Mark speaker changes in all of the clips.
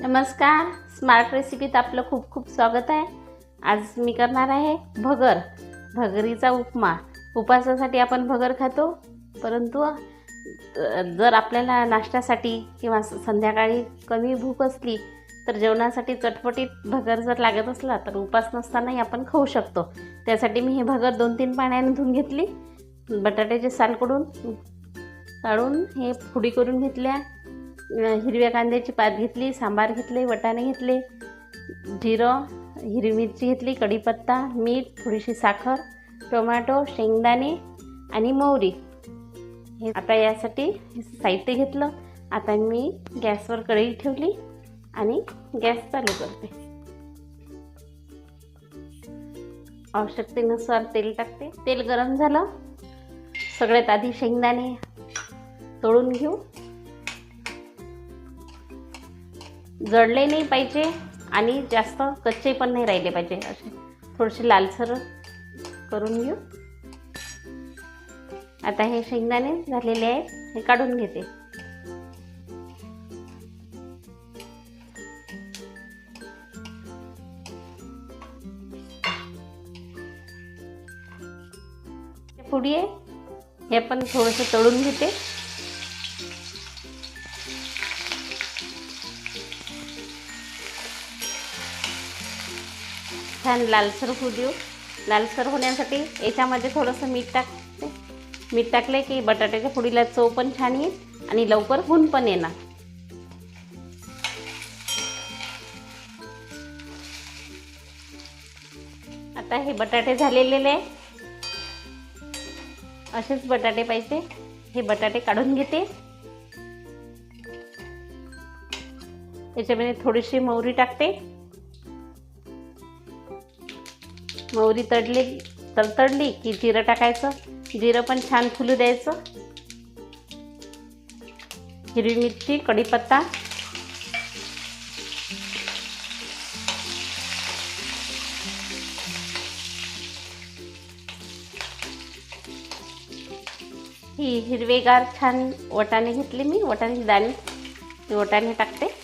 Speaker 1: नमस्कार, स्मार्ट रेसिपीत आपलं खूप खूप स्वागत आहे। आज मी करणार आहे भगरीचा उपमा। उपवासासाठी आपण भगर खातो, परंतु जर आपल्याला नाश्त्यासाठी किंवा संध्याकाळी कमी भूक असली तर जेवणासाठी चटपटीत भगर जर लागत असला तर उपवास नसतानाही आपण खाऊ शकतो। त्यासाठी मी हे भगर 2-3 पाण्याने धुवून घेतली। बटाट्याचे साल काढून हे फोडी करून घेतल्या। हिरव्या कांद्याची पात घेतली, सांबार घेतले, वटाणे घेतले, जिरं, हिरवी मिरची घेतली, कढीपत्ता, मीठ, थोडीशी साखर, टोमॅटो, शेंगदाणे आणि मोहरी हे आता यासाठी साहित्य घेतलं। आता मी गॅसवर कढई ठेवली आणि गॅस चालू करते। आवश्यकतेनुसार तेल टाकते। तेल गरम झालं, सगळ्यात आधी शेंगदाणे तळून घेऊ। जळले नाही पाहिजे आणि जास्त कच्चे पण नाही राहिले पाहिजे, असे थोडेसे लालसर करून घेऊ। आता हे शेंगदाणे झालेले आहेत, हे काढून घेते। फोडी आहे, हे पण थोडंसं तळून घेते। छान लालसर होऊ देऊ। लालसर होण्यासाठी याच्यामध्ये थोडंसं मीठ टाकते। मीठ टाकले की बटाट्याच्या फोडीला चव पण छान येईल आणि लवकर होऊन पण येणार। आता हे बटाटे झालेले आहे, असेच बटाटे पाहिजे। हे बटाटे काढून घेते। याच्यामध्ये थोडीशी मोहरी टाकते। मोहरी तडतडली की जिरं टाकायचं। जिरं पण छान फुलू द्यायचं। हिरवी मिरची, कढीपत्ता, ही हिरवेगार छान वटाणे घेतले मी, वटाण्याची दाणे, वटाणे टाकते।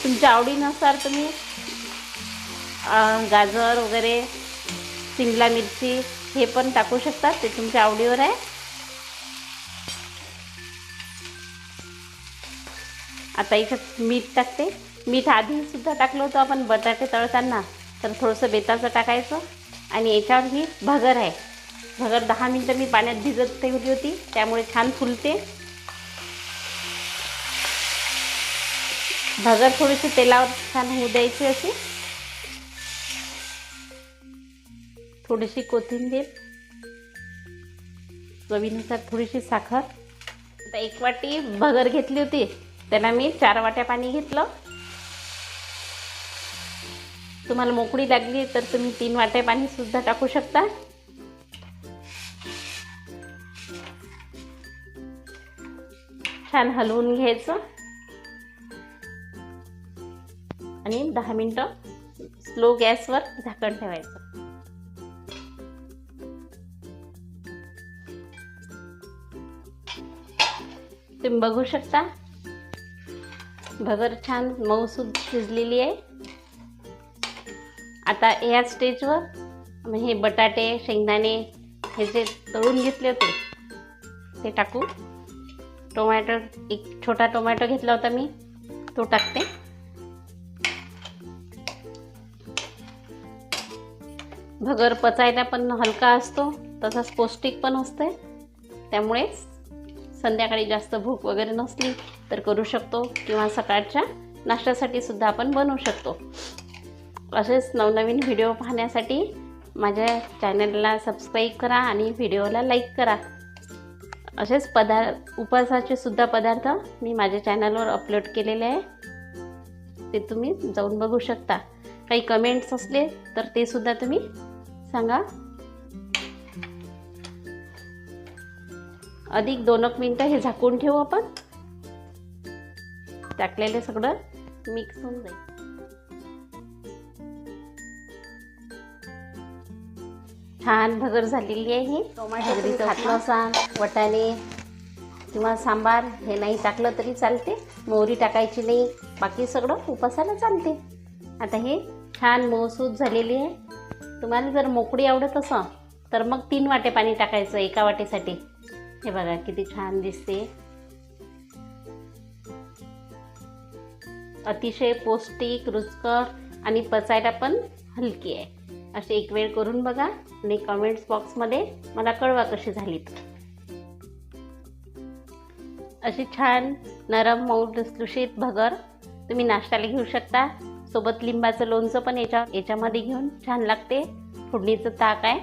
Speaker 1: तुमच्या आवडीनुसार तुम्ही गाजर वगैरे, शिमला मिरची हे पण टाकू शकता, ते तुमच्या आवडीवर आहे। आता इथं मीठ टाकते। मीठ आधी सुद्धा टाकलं होतं आपण बटाटे तळताना, तर थोडंसं बेताचं टाकायचं। आणि याच्यावर ही भगर आहे। भगर 10 मिनिटं मी पाण्यात भिजत ठेवली होती, त्यामुळे छान फुलते। भगर थोडीशी तेलावर छान होऊ द्यायची अशी। थोडीशी कोथिंबीर, चवीनुसार थोडीशी साखर। आता 1 वाटी भगर घेतली होती, त्याला मी 4 वाट्या पाणी घेतलं। तुम्हाला मोकळी लागली तर तुम्ही 3 वाट्या पाणी सुद्धा टाकू शकता। छान हलवून घ्यायचं आणि 10 मिनिटं स्लो गॅसवर झाकण ठेवायचं। तुम्ही बघू शकता भगर छान मऊसूद शिजलेली आहे। आता या स्टेजवर हे बटाटे, शेंगदाणे हे जे तळून घेतले होते ते टाकू। टोमॅटो, एक छोटा टोमॅटो घेतला होता मी, तो टाकते। भगर पचायला पण हलका असतो, तसाच पौष्टिक पण असते। त्यामुळे संध्याकाळी जास्त भूक वगैरे नसली तर करू शकतो, किंवा सकाळच्या नाश्त्यासाठी सुद्धा आपण बनवू शकतो। असेच नवनवीन व्हिडिओ पाहण्यासाठी माझ्या चॅनलला सबस्क्राईब करा आणि व्हिडिओला लाईक करा। असेच उपवासाचे सुद्धा पदार्थ मी माझ्या चॅनलवर अपलोड केलेले आहे, ते तुम्ही जाऊन बघू शकता। काही कमेंट्स असले तर ते सुद्धा तुम्ही सांगा। अधिक 2 मिनिटं हे झाकून ठेवू आपण। टाकलेले सगळं मिक्स होऊन जाईल। छान भगर झालेली आहे। ही टोमॅटो घातलं असाल, वटाणे किंवा सांबार हे नाही टाकलं तरी चालते, मोहरी टाकायची नाही, बाकी सगळं उपासाला चालते. आता हे छान मऊसूत झालेली आहे. तुम्हाला जर मोकळी आवडत असं तर मग 3 वाटे पाणी टाकायचं एका वाटेसाठी. हे बघा किती छान दिसते. अतिशय पौष्टिक, रुचकर आणि पचायला पण हलकी आहे. असे एक वेळ करून बघा आणि कमेंट्स बॉक्समध्ये मला कळवा कशी झालीत. अशी छान नरम मऊ लुसलुशीत भगर तुम्ही नाश्त्याला घेऊ शकता. सोबत लिंबाचं लोणचं पण याच्यामध्ये घेऊन छान लागते. फोडणीचं ताक आहे.